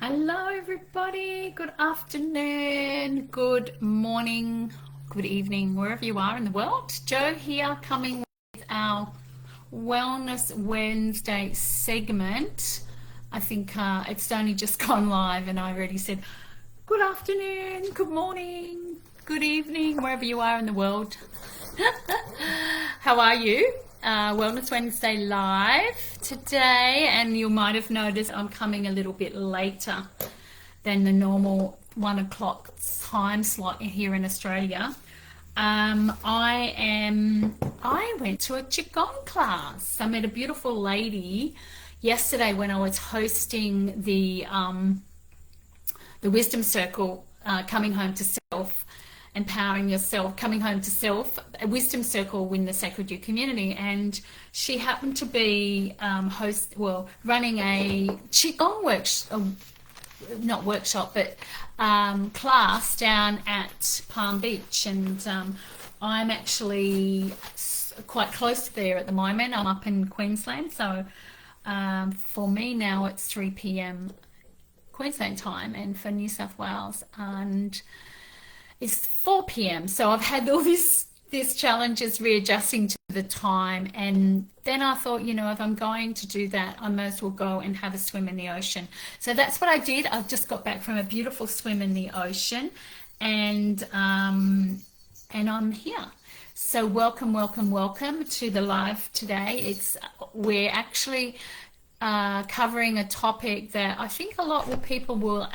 Hello, everybody. Good afternoon, good morning, good evening, wherever you are in the world. Jo here, coming with our Wellness Wednesday segment. I think it's only just gone live, and I already said good afternoon, good morning, good evening, wherever you are in the world. How are you? Wellness Wednesday live today, and you might have noticed I'm coming a little bit later than the normal 1 o'clock time slot here in Australia. I went to a Qigong class. I met a beautiful lady yesterday when I was hosting the Wisdom Circle, Coming Home to Self, Empowering Yourself, Coming Home to Self, a Wisdom Circle in the Sacred You community. And she happened to be running a Qigong workshop, not workshop, but class down at Palm Beach. And I'm actually quite close there at the moment. I'm up in Queensland, so for me now it's 3 p.m. Queensland time, and for New South Wales and it's 4 p.m. So I've had all these challenges readjusting to the time, and then I thought, if I'm going to do that, I may as well go and have a swim in the ocean. So that's what I did. I've just got back from a beautiful swim in the ocean, and I'm here. So welcome, welcome, welcome to the live today. We're actually covering a topic that I think a lot of people will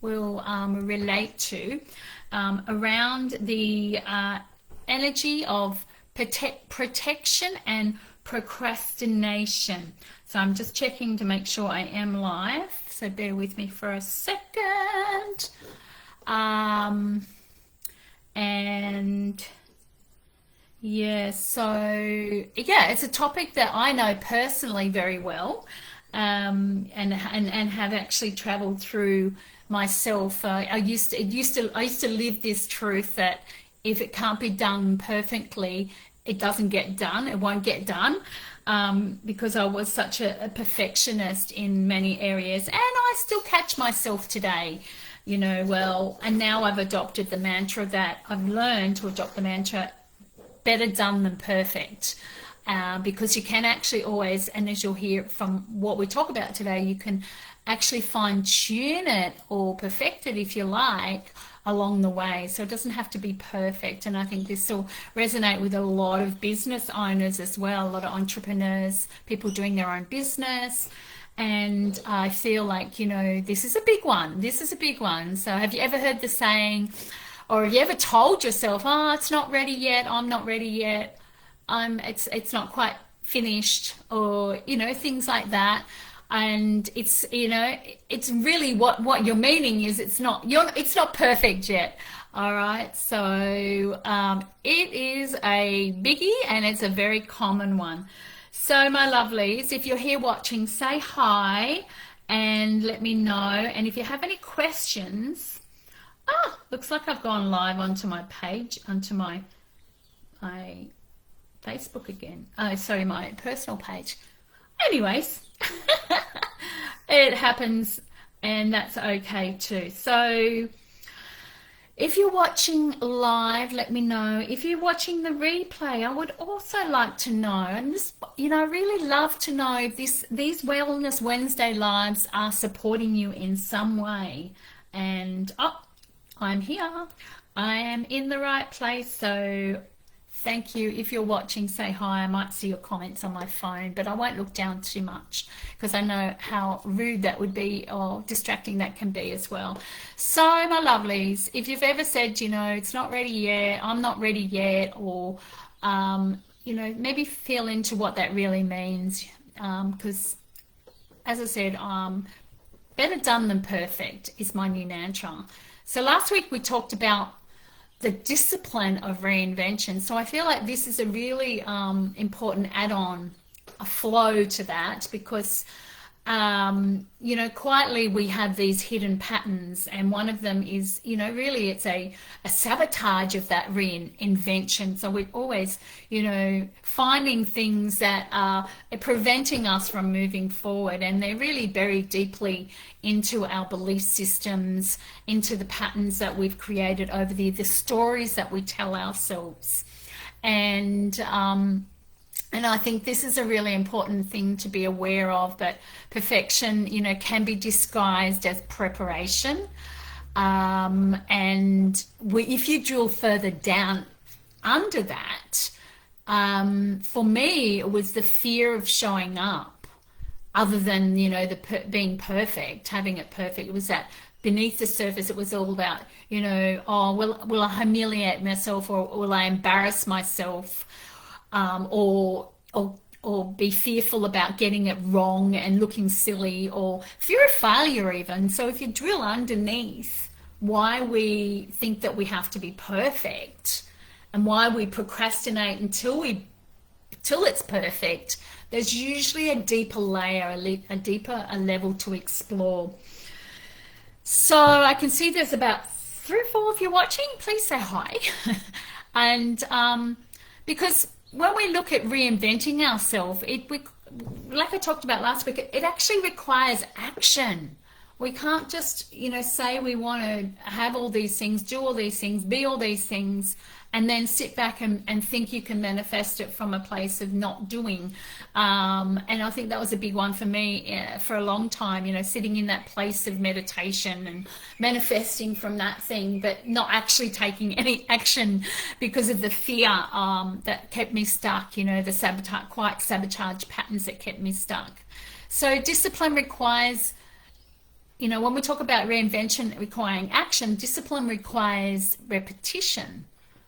relate to, around the energy of protection and procrastination. So I'm just checking to make sure I am live. So bear with me for a second. And it's a topic that I know personally very well, and have actually traveled through myself. I used to live this truth that if it can't be done perfectly, it doesn't get done. It won't get done, because I was such a perfectionist in many areas, and I still catch myself today. And now I've adopted the mantra that I've learned to adopt the mantra, better done than perfect, because you can actually always, and as you'll hear from what we talk about today, you can actually fine tune it or perfect it if you like along the way. So it doesn't have to be perfect. And I think this will resonate with a lot of business owners as well, a lot of entrepreneurs, people doing their own business. And I feel like, this is a big one. This is a big one. So have you ever heard the saying, or have you ever told yourself, oh, it's not ready yet, I'm not ready yet, it's not quite finished, or, things like that. And it's really what you're meaning is it's not perfect yet. All right. So it is a biggie, and it's a very common one. So my lovelies, if you're here watching, say hi and let me know. And if you have any questions, looks like I've gone live onto my page, onto my Facebook again. Oh, sorry, my personal page. Anyways, it happens, and that's okay too. So if you're watching live, let me know. If you're watching the replay, I would also like to know, and this, I really love to know if these Wellness Wednesday lives are supporting you in some way. And I'm here. I am in the right place. So thank you. If you're watching, say hi. I might see your comments on my phone, but I won't look down too much because I know how rude that would be, or distracting that can be as well. So my lovelies, if you've ever said, it's not ready yet, I'm not ready yet, or, maybe feel into what that really means. Because as I said, better done than perfect is my new mantra. So last week we talked about the discipline of reinvention. So I feel like this is a really important add-on, a flow to that, because quietly we have these hidden patterns, and one of them is, really it's a sabotage of that reinvention. So we're always, finding things that are preventing us from moving forward, and they're really buried deeply into our belief systems, into the patterns that we've created over the stories that we tell ourselves. And I think this is a really important thing to be aware of, that perfection, can be disguised as preparation. If you drill further down under that, for me, it was the fear of showing up, other than, being perfect, having it perfect. It was that beneath the surface, it was all about, oh, will I humiliate myself, or will I embarrass myself? Or be fearful about getting it wrong and looking silly, or fear of failure even. So if you drill underneath why we think that we have to be perfect, and why we procrastinate until it's perfect, there's usually a deeper layer, a deeper level to explore. So I can see there's about 3 or 4 of you watching. Please say hi. And because when we look at reinventing ourselves, like I talked about last week, it actually requires action. We can't just, say we want to have all these things, do all these things, be all these things, and then sit back and think you can manifest it from a place of not doing. And I think that was a big one for me for a long time, sitting in that place of meditation and manifesting from that thing, but not actually taking any action because of the fear that kept me stuck, the sabotage patterns that kept me stuck. So discipline requires, when we talk about reinvention requiring action, discipline requires repetition.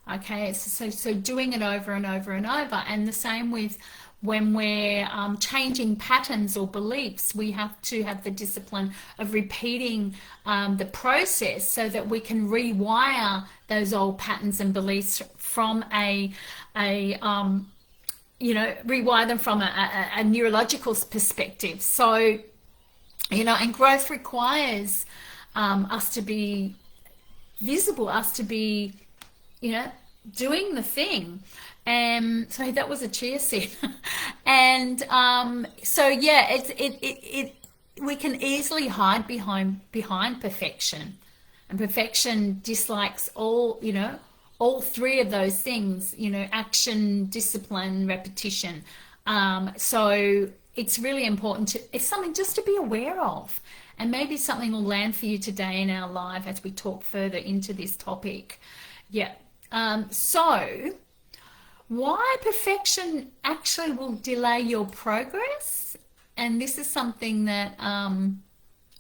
Okay, so doing it over and over and over. And the same with when we're changing patterns or beliefs, we have to have the discipline of repeating the process, so that we can rewire those old patterns and beliefs from rewire them from a neurological perspective. So, and growth requires us to be visible, us to be, doing the thing. And so that was a cheer set. And so yeah, we can easily hide behind perfection, and perfection dislikes all 3 of those things, action, discipline, repetition. So it's really important it's something just to be aware of, and maybe something will land for you today in our live as we talk further into this topic. Yeah. So why perfection actually will delay your progress, and this is something that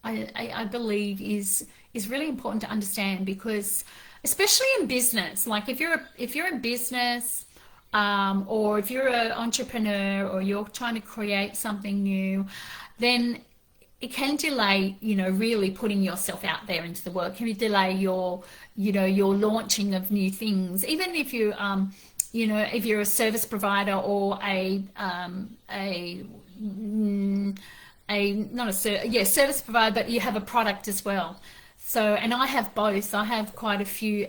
I believe is really important to understand, because especially in business, like if you're in business, or if you're an entrepreneur, or you're trying to create something new, then it can delay, really putting yourself out there into the world. It can delay your launching of new things. Even if you, if you're a service provider, or service provider, but you have a product as well. So, and I have both. I have quite a few,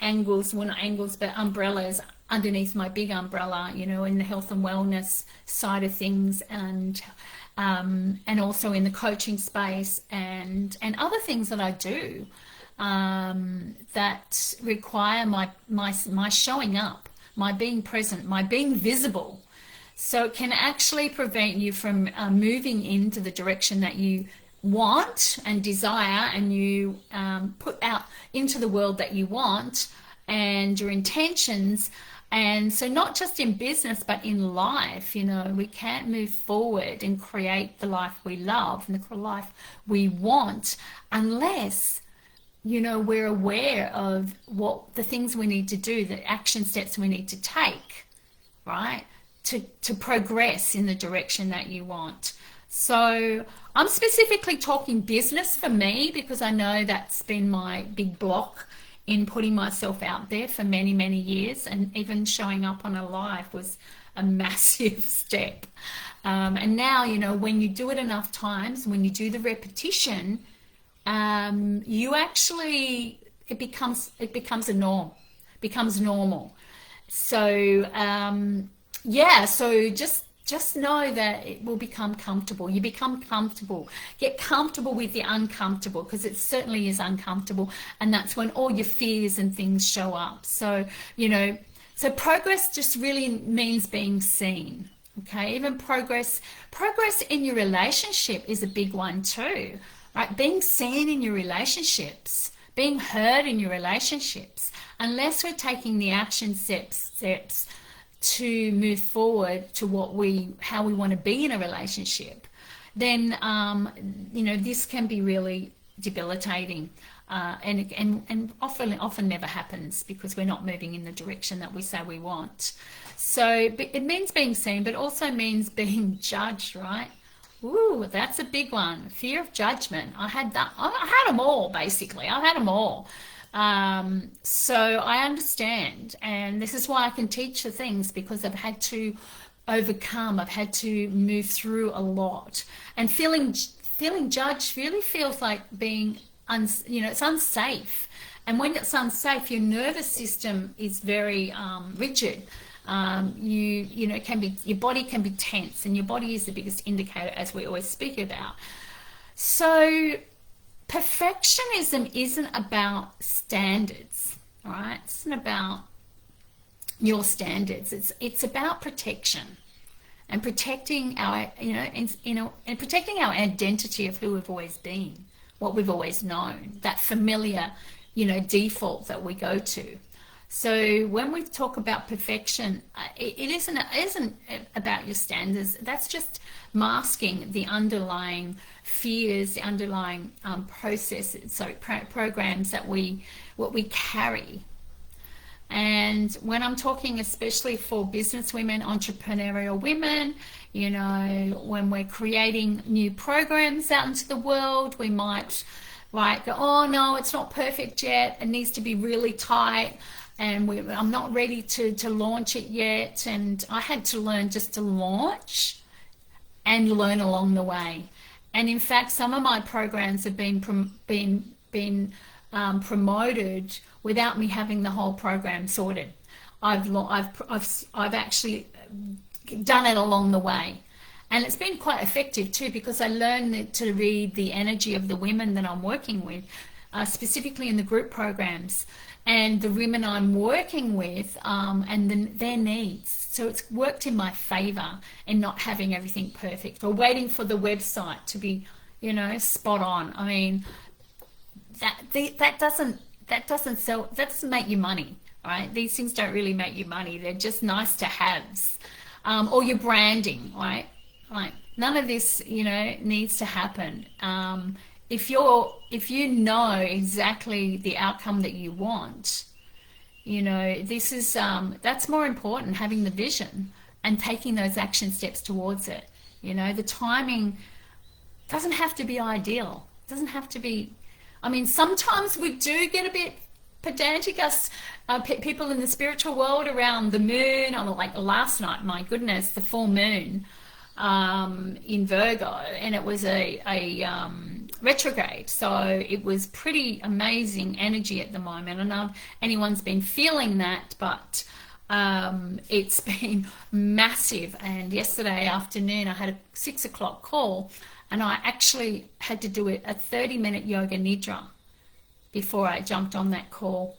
angles, well, not angles, but umbrellas underneath my big umbrella, in the health and wellness side of things, and also in the coaching space, and other things that I do that require my showing up, my being present, my being visible. So it can actually prevent you from moving into the direction that you want and desire, and you put out into the world that you want, and your intentions. And so not just in business, but in life, we can't move forward and create the life we love and the life we want unless, we're aware of what the things we need to do, the action steps we need to take, right, to progress in the direction that you want. So I'm specifically talking business for me, because I know that's been my big block in putting myself out there for many, many years, and even showing up on a live was a massive step. And now, when you do it enough times, when you do the repetition, you actually, it becomes a norm, becomes normal. So yeah, so just know that it will become comfortable. You become comfortable. Get comfortable with the uncomfortable, because it certainly is uncomfortable, and that's when all your fears and things show up. So, so progress just really means being seen. Okay, even progress in your relationship is a big one too, right? Being seen in your relationships, being heard in your relationships. Unless we're taking the action steps to move forward to how we want to be in a relationship, then this can be really debilitating, and often never happens, because we're not moving in the direction that we say we want. So it means being seen, but also means being judged, right? Ooh, that's a big one. Fear of judgment. I had that. I had them all, basically. I had them all. So I understand, and this is why I can teach the things, because I've had to overcome. I've had to move through a lot, and feeling judged really feels like being it's unsafe. And when it's unsafe, your nervous system is very rigid. Can be, your body can be tense, and your body is the biggest indicator, as we always speak about. So perfectionism isn't about standards, all right? It's not about your standards. It's about protection, and protecting our and protecting our identity of who we've always been, what we've always known, that familiar default that we go to. So when we talk about perfection, it isn't about your standards. That's just masking the underlying fears, the underlying processes, programs that we carry. And when I'm talking especially for business women, entrepreneurial women, when we're creating new programs out into the world, we might go, oh no, it's not perfect yet. It needs to be really tight. And I'm not ready to launch it yet. And I had to learn just to launch and learn along the way. And in fact, some of my programs have been promoted without me having the whole program sorted. I've actually done it along the way. And it's been quite effective too, because I learned to read the energy of the women that I'm working with, specifically in the group programs, and the women I'm working with, and their needs. So it's worked in my favor in not having everything perfect, or waiting for the website to be, spot on. I mean, that doesn't sell. That doesn't make you money, right? These things don't really make you money. They're just nice to haves, or your branding, right? Like, none of this, needs to happen. If you know exactly the outcome that you want, this is that's more important, having the vision and taking those action steps towards it. The timing doesn't have to be ideal. It doesn't have to be. I mean, sometimes we do get a bit pedantic, us people in the spiritual world, around the moon. Like last night, my goodness, the full moon in Virgo, and it was a retrograde, so it was pretty amazing energy at the moment. I don't know if anyone's been feeling that, but it's been massive. And yesterday afternoon I had a 6 o'clock call, and I actually had to do a 30-minute yoga nidra before I jumped on that call,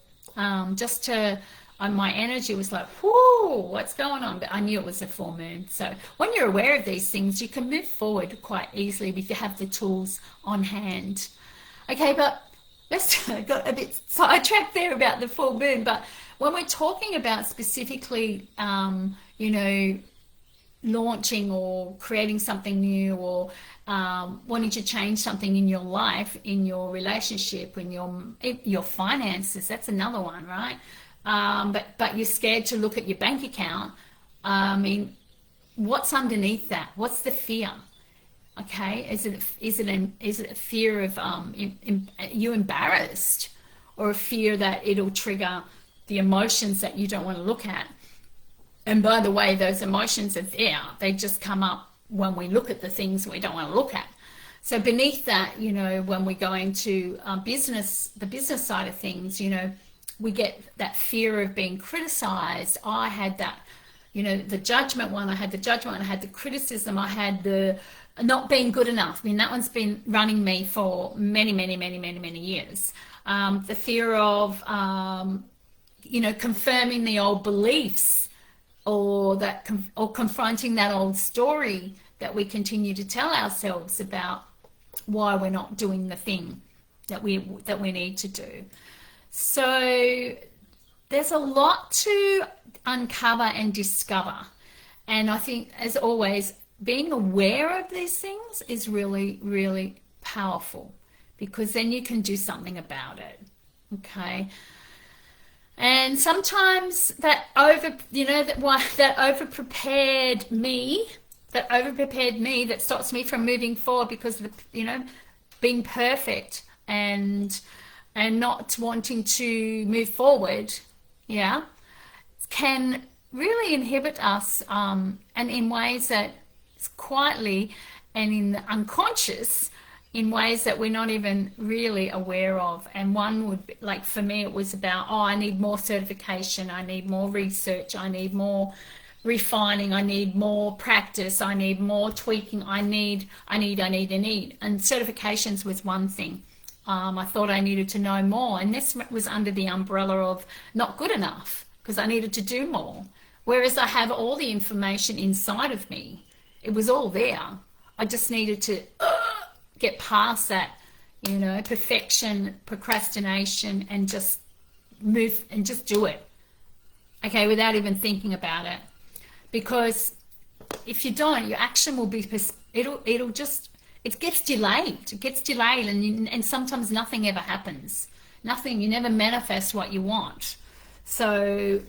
just to my energy was like, whoo, what's going on? But I knew it was a full moon. So when you're aware of these things, you can move forward quite easily if you have the tools on hand. Okay, but let's got a bit sidetracked there about the full moon. But when we're talking about specifically, launching or creating something new, or wanting to change something in your life, in your relationship, in your finances, that's another one, right? But you're scared to look at your bank account. I mean, what's underneath that? What's the fear? Okay, is it a fear of you embarrassed, or a fear that it'll trigger the emotions that you don't want to look at? And by the way, those emotions are there. They just come up when we look at the things we don't want to look at. So beneath that, when we go into business, the business side of things, we get that fear of being criticized. I had that, the judgment one. I had the judgment. I had the criticism. I had the not being good enough. I mean, that one's been running me for many, many, many, many, many years. The fear of, confirming the old beliefs, or confronting that old story that we continue to tell ourselves about why we're not doing the thing that we need to do. So there's a lot to uncover and discover. And I think, as always, being aware of these things is really, really powerful, because then you can do something about it. Okay. And sometimes that over prepared me that stops me from moving forward, because of being perfect and not wanting to move forward, yeah, can really inhibit us, and in ways that quietly and in the unconscious, in ways that we're not even really aware of. And one would be, like, for me, it was about, I need more certification, I need more research, I need more refining, I need more practice, I need more tweaking, I need. And certifications was one thing. I thought I needed to know more, and this was under the umbrella of not good enough, because I needed to do more. Whereas I have all the information inside of me. It was all there. I just needed to get past that, perfection, procrastination, and just move and just do it. Okay, without even thinking about it. Because if you don't, your action will be, it gets delayed. It gets delayed, and sometimes nothing ever happens. You never manifest what you want. So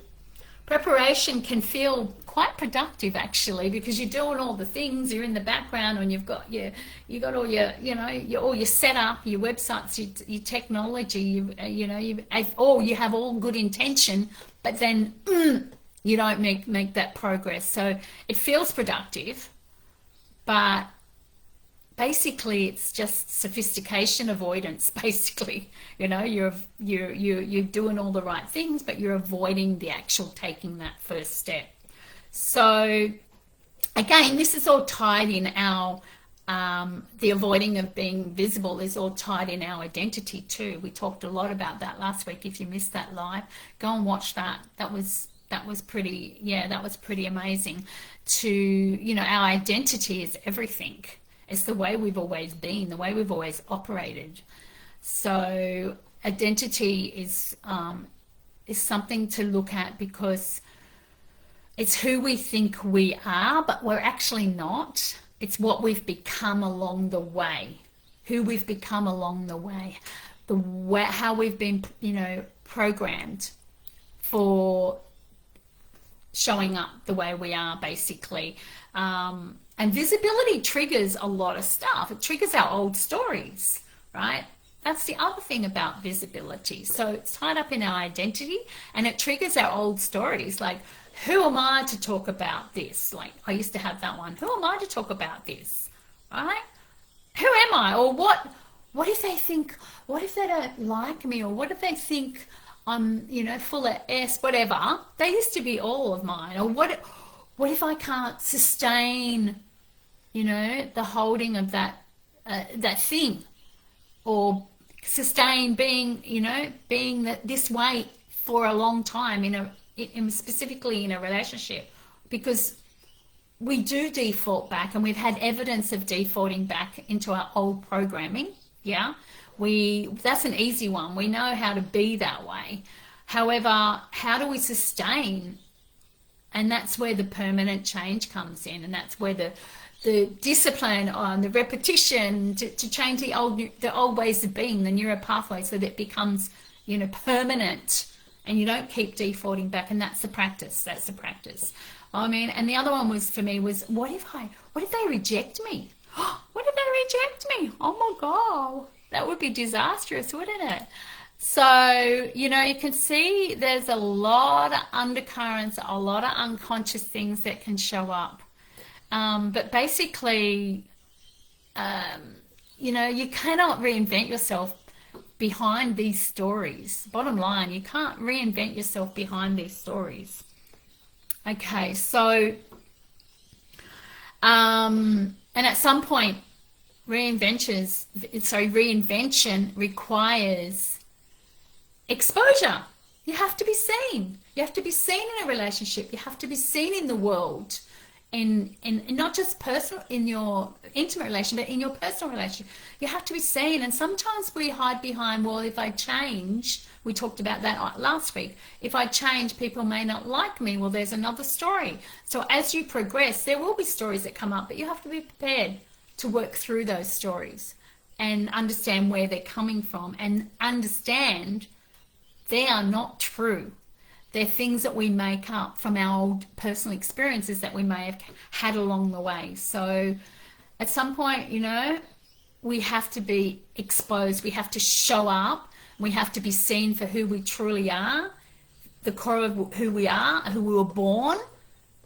preparation can feel quite productive, actually, because you're doing all the things, you're in the background, and you've got all your setup, your websites, your technology, you have all good intention, but then you don't make that progress. So it feels productive, but basically it's just sophistication avoidance. Basically, you're doing all the right things, but you're avoiding the actual taking that first step. So again, this is all tied in our the avoiding of being visible is all tied in our identity too. We talked a lot about that last week. If you missed that live, go and watch that. That was pretty amazing. Our identity is everything. It's the way we've always been, the way we've always operated. So identity is something to look at, because it's who we think we are, but we're actually not. It's what we've become along the way, who we've become along the way, how we've been, programmed for showing up the way we are, basically. And visibility triggers a lot of stuff. It triggers our old stories, right? That's the other thing about visibility. So it's tied up in our identity, and it triggers our old stories. Like, who am I to talk about this? Like, I used to have that one. Who am I to talk about this, right? Who am I? Or what if they think, what if they don't like me? Or what if they think I'm, full of S, whatever. They used to be all of mine. Or what if I can't sustain, the holding of that thing, or sustain being this way for a long time specifically in a relationship, because we do default back, and we've had evidence of defaulting back into our old programming. Yeah. That's an easy one. We know how to be that way. However, how do we sustain? And that's where the permanent change comes in, and that's where the discipline on the repetition to change the old ways of being, the neural pathway, so that it becomes permanent, and you don't keep defaulting back. And that's the practice. And the other one was, for me, was what if they reject me? What if they reject me? Oh my God, that would be disastrous, wouldn't it? So, you can see there's a lot of undercurrents, a lot of unconscious things that can show up. But basically, you cannot reinvent yourself behind these stories. Bottom line, you can't reinvent yourself behind these stories. Okay, so, and at some point, reinvention requires exposure. You have to be seen. You have to be seen in a relationship. You have to be seen in the world, in not just personal, in your intimate relation, but in your personal relationship. You have to be seen. And sometimes we hide behind, well, if I change, we talked about that last week. If I change, people may not like me. Well, there's another story. So as you progress, there will be stories that come up, but you have to be prepared to work through those stories and understand where they're coming from and understand they are not true. They're things that we make up from our old personal experiences that we may have had along the way. So at some point, we have to be exposed. We have to show up. We have to be seen for who we truly are, the core of who we are, who we were born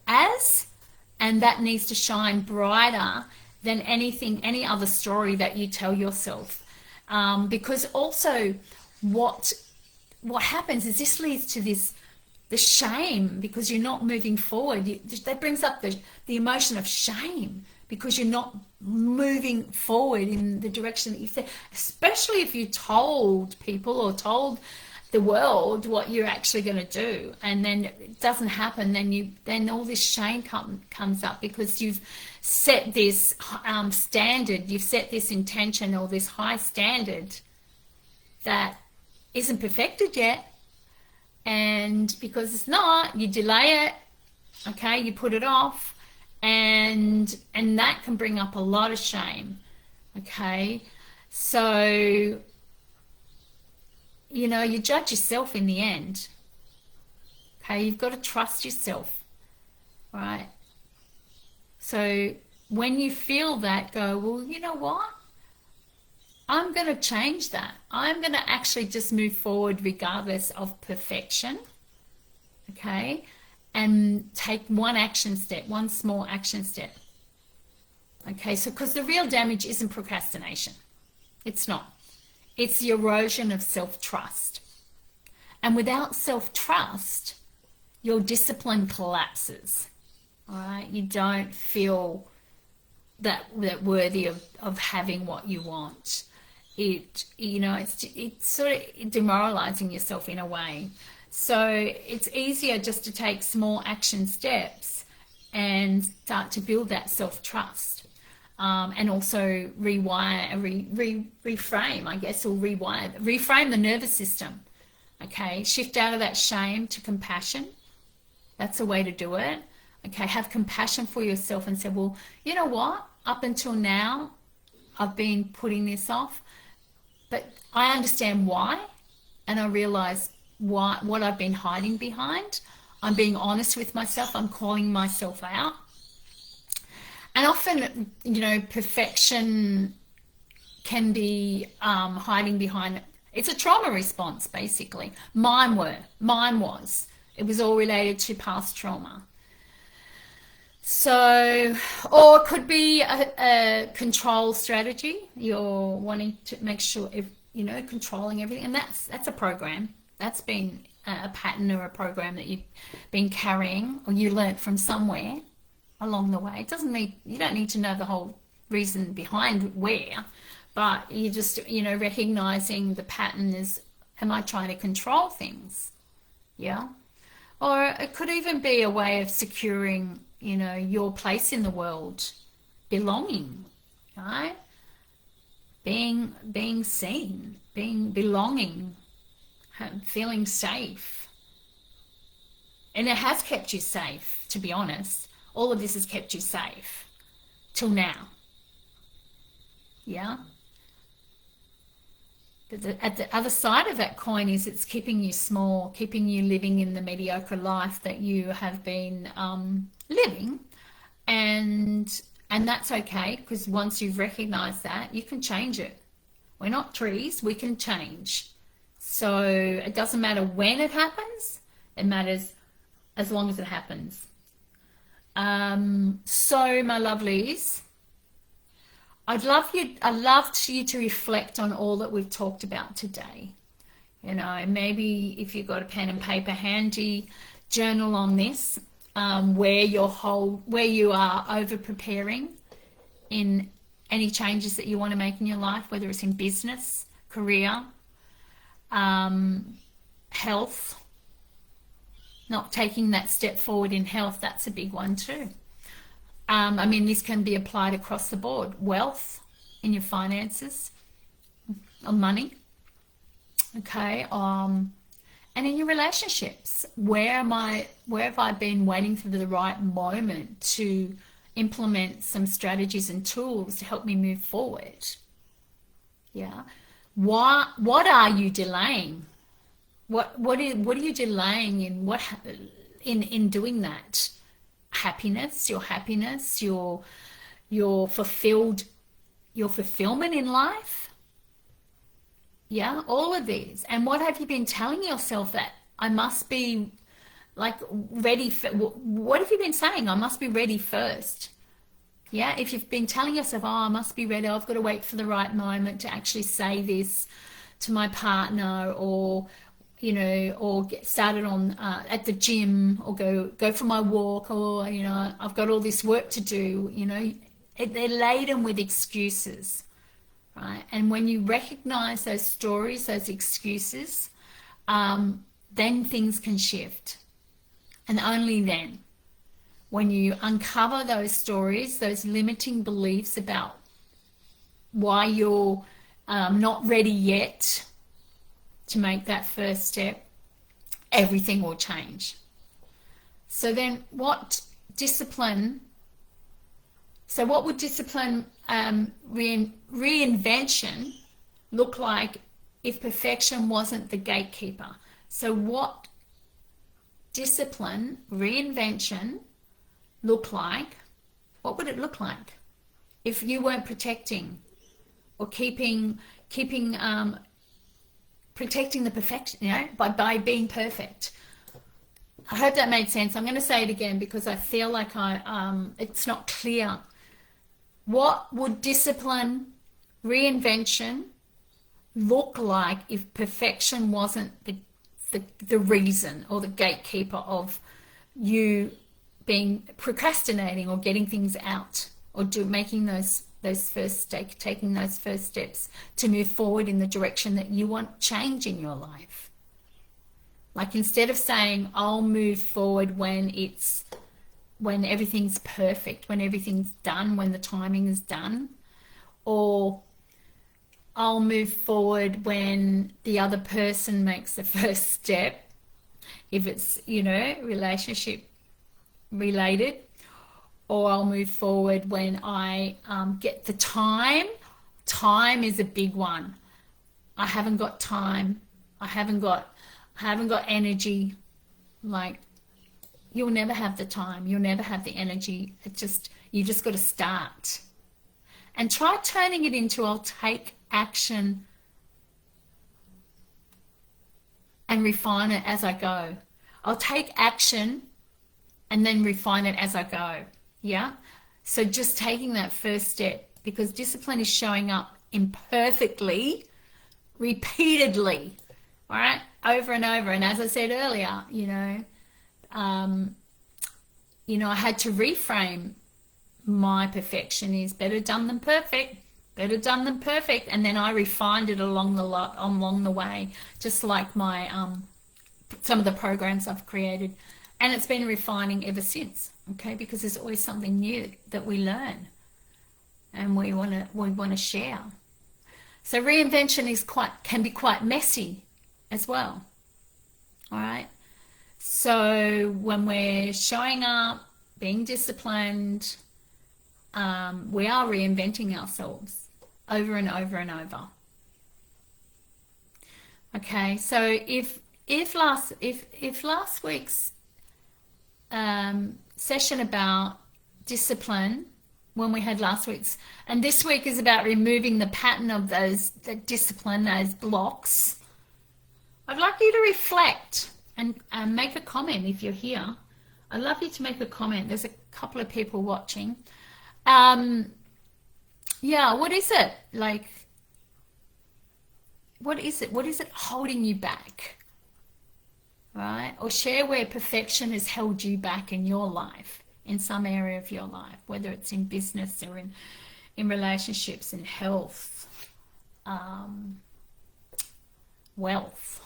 as, and that needs to shine brighter than any other story that you tell yourself. Because also what happens is this leads to the shame because you're not moving forward. That brings up the emotion of shame because you're not moving forward in the direction that you said, especially if you told people or told the world what you're actually going to do, and then it doesn't happen. Then all this shame comes up because you've set this standard, you've set this intention or this high standard that isn't perfected yet, and because it's not, you delay it. Okay, you put it off, and that can bring up a lot of shame. Okay, so you judge yourself in the end. Okay, you've got to trust yourself, right? So when you feel that, go, well, you know what? I'm going to change that. I'm going to actually just move forward regardless of perfection, okay? And take one action step, one small action step. Okay, so because the real damage isn't procrastination. It's not. It's the erosion of self-trust. And without self-trust, your discipline collapses. All right, you don't feel that worthy of having what you want. It's sort of demoralizing yourself in a way. So it's easier just to take small action steps and start to build that self-trust. And also reframe, I guess, or reframe the nervous system. Okay, shift out of that shame to compassion. That's a way to do it. Okay, have compassion for yourself and say, well, you know what? Up until now, I've been putting this off, but I understand why, and I realize what I've been hiding behind. I'm being honest with myself. I'm calling myself out. And often, perfection can be hiding behind it. It's a trauma response, basically. Mine was. It was all related to past trauma. So, or it could be a control strategy. You're wanting to make sure, controlling everything. And that's a program. That's been a pattern or a program that you've been carrying or you learnt from somewhere along the way. It doesn't mean you don't need to know the whole reason behind where, but you just, recognizing the pattern is, am I trying to control things? Yeah. Or it could even be a way of securing, your place in the world, belonging, right? Being seen, belonging, feeling safe. And it has kept you safe, to be honest. All of this has kept you safe till now. Yeah. But at the other side of that coin is it's keeping you small, keeping you living in the mediocre life that you have been living, and that's okay, because once you've recognized that, you can change it. We're not trees, we can change. So it doesn't matter when it happens, it matters as long as it happens. So, my lovelies, I'd love you to reflect on all that we've talked about today. You know, maybe if you've got a pen and paper handy, journal on this, where you are over preparing in any changes that you want to make in your life, whether it's in business, career, health, not taking that step forward in health, that's a big one too. I mean, this can be applied across the board. Wealth in your finances, or money, okay, and in your relationships. Where have I been waiting for the right moment to implement some strategies and tools to help me move forward? Yeah. What are you delaying? What are you delaying in in doing that? Happiness, your fulfilled your fulfillment in life? Yeah, all of these. And what have you been telling yourself that I must be like ready for? What have you been saying? I must be ready first. Yeah, if you've been telling yourself, oh, I must be ready, I've got to wait for the right moment to actually say this to my partner, or or get started on at the gym, or go for my walk, or I've got all this work to do. They're laden with excuses, right? And when you recognize those stories, those excuses, then things can shift, and only then. When you uncover those stories, those limiting beliefs about why you're not ready yet to make that first step, everything will change. So then what would discipline reinvention look like if perfection wasn't the gatekeeper? So what discipline reinvention look like? What would it look like if you weren't protecting or protecting the perfection, by being perfect? I hope that made sense. I'm going to say it again because I feel like it's not clear. What would discipline reinvention look like if perfection wasn't the reason or the gatekeeper of you procrastinating or getting things out, or taking those first steps to move forward in the direction that you want change in your life? Like, instead of saying I'll move forward when everything's perfect, when everything's done, when the timing is done, or I'll move forward when the other person makes the first step, if it's relationship related, or I'll move forward when I get the time. Time is a big one. I haven't got time. I haven't got energy. Like, you'll never have the time. You'll never have the energy. You just got to start. And try turning it into, I'll take action and refine it as I go. I'll take action and then refine it as I go. Yeah? So just taking that first step, because discipline is showing up imperfectly, repeatedly, all right, over and over. And as I said earlier, I had to reframe my perfection is better done than perfect, better done than perfect. And then I refined it along the way, just like my some of the programs I've created. And it's been refining ever since, okay? Because there's always something new that we learn and we want to share. So reinvention can be quite messy as well. All right? So when we're showing up, being disciplined, we are reinventing ourselves over and over and over. Okay, so if last week's session about discipline, when we had last week's, and this week is about removing the pattern of that discipline, those blocks, I'd like you to reflect and make a comment if you're here. I'd love you to make a comment. There's couple of people watching. Um, yeah, what is it? Like, what is it? What is it holding you back? Right? Or share where perfection has held you back in your life, in some area of your life, whether it's in business or in relationships, in health, um, wealth.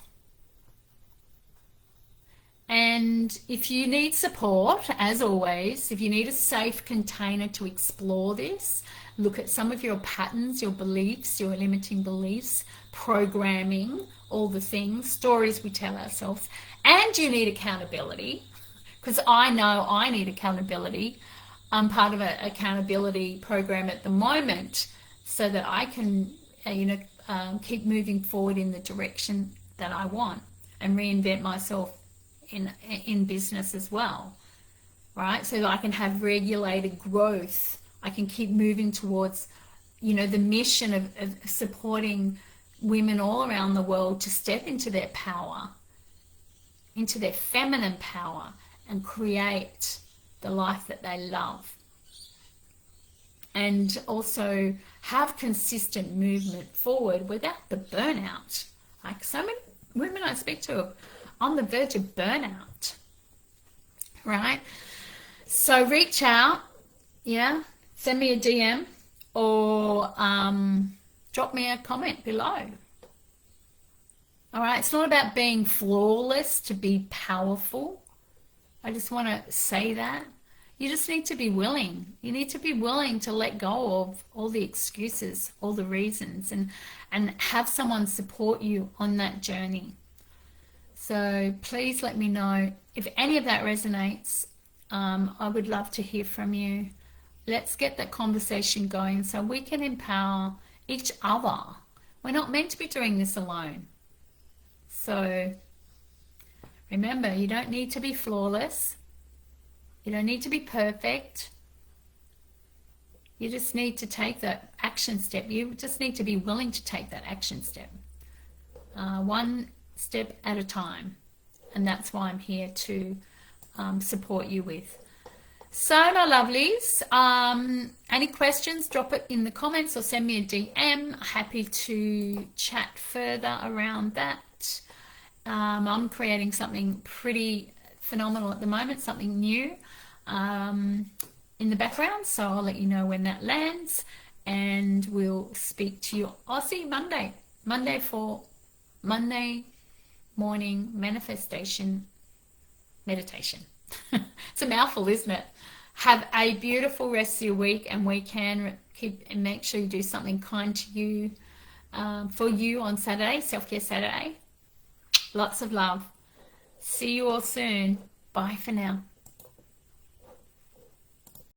And if you need support, as always, if you need a safe container to explore this, look at some of your patterns, your beliefs, your limiting beliefs, programming, all the things, stories we tell ourselves, and you need accountability, because I know I need accountability. I'm part of an accountability program at the moment so that I can, keep moving forward in the direction that I want and reinvent myself in business as well, right? So that I can have regulated growth. I can keep moving towards, the mission of supporting women all around the world to step into their power, into their feminine power, and create the life that they love. And also have consistent movement forward without the burnout. Like so many women I speak to are on the verge of burnout, right? So reach out, yeah, send me a DM or drop me a comment below. All right, it's not about being flawless to be powerful. I just want to say that. You just need to be willing. You need to be willing to let go of all the excuses, all the reasons, and have someone support you on that journey. So please let me know if any of that resonates. I would love to hear from you. Let's get that conversation going so we can empower each other. We're not meant to be doing this alone. So remember, you don't need to be flawless. You don't need to be perfect. You just need to take that action step. You just need to be willing to take that action step. One step at a time. And that's why I'm here to support you with. So, my lovelies, any questions, drop it in the comments or send me a DM. Happy to chat further around that. I'm creating something pretty phenomenal at the moment, something new in the background. So I'll let you know when that lands and we'll speak to you. I'll see you Monday. Monday morning manifestation meditation. It's a mouthful, isn't it? Have a beautiful rest of your week and weekend. Make sure you do something kind to you for you on Saturday, Self-Care Saturday. Lots of love. See you all soon. Bye for now.